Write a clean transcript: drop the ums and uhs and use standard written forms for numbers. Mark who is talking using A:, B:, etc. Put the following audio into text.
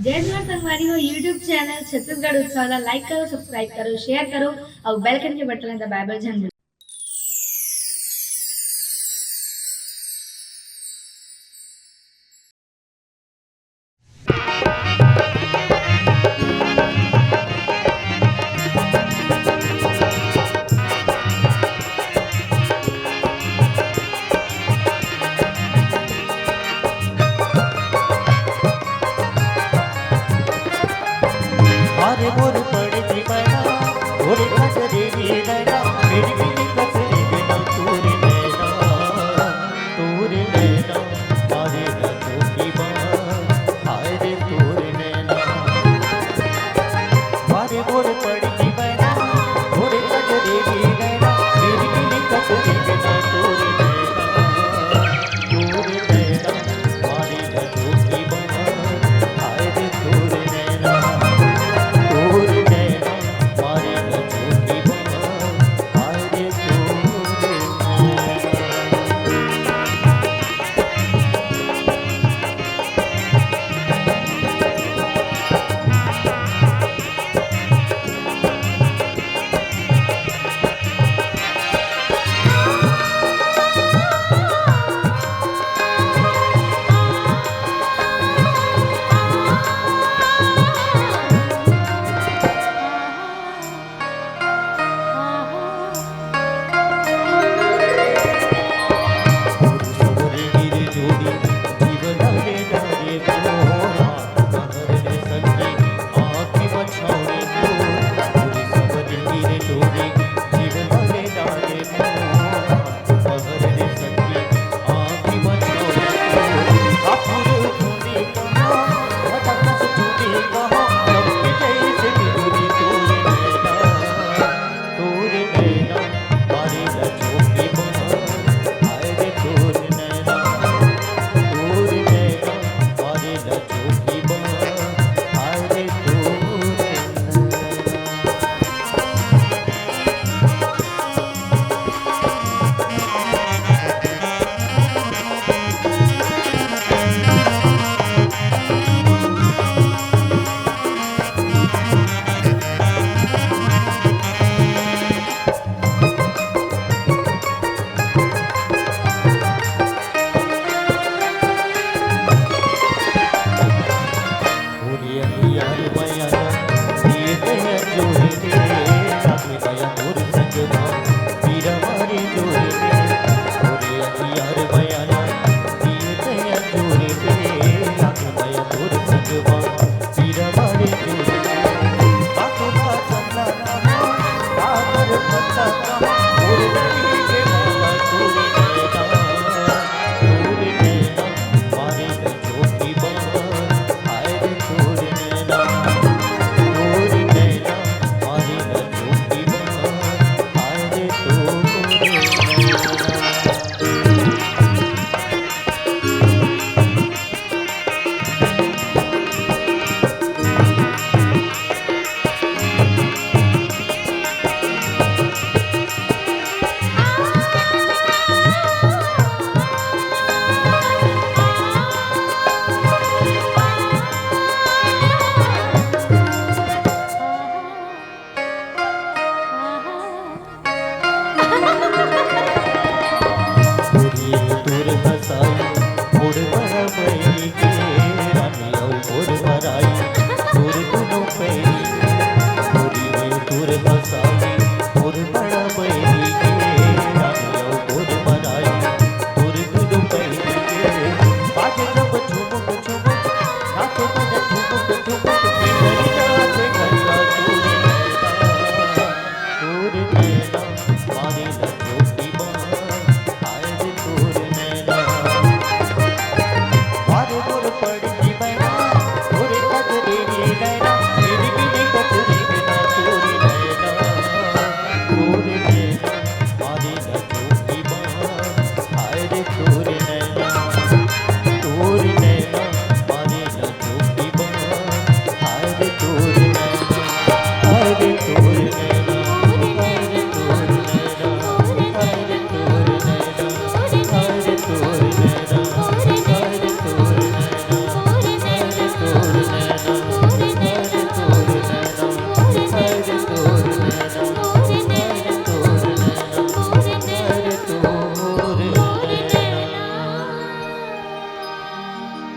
A: जय जवाहर संगवारी हो यूट्यूब चैनल छत्तीसगढ़ उत्सव लाइक करो सब्सक्राइब करो शेयर करो और बेल आइकन के बटन दबाए झन।
B: अरे मोर पड़ती बना मोर कजरी नैना मेरी बिनी कसरी बिना तूरी नैना मारे रखो की बात हाय रे तूरी नैना अरे मोर पड़ती बना मोर कजरी नैना मेरी बिनी कसरी बिना तूरी नैना मारे रखो की बात हाय रे तूरी नैना
C: मोरे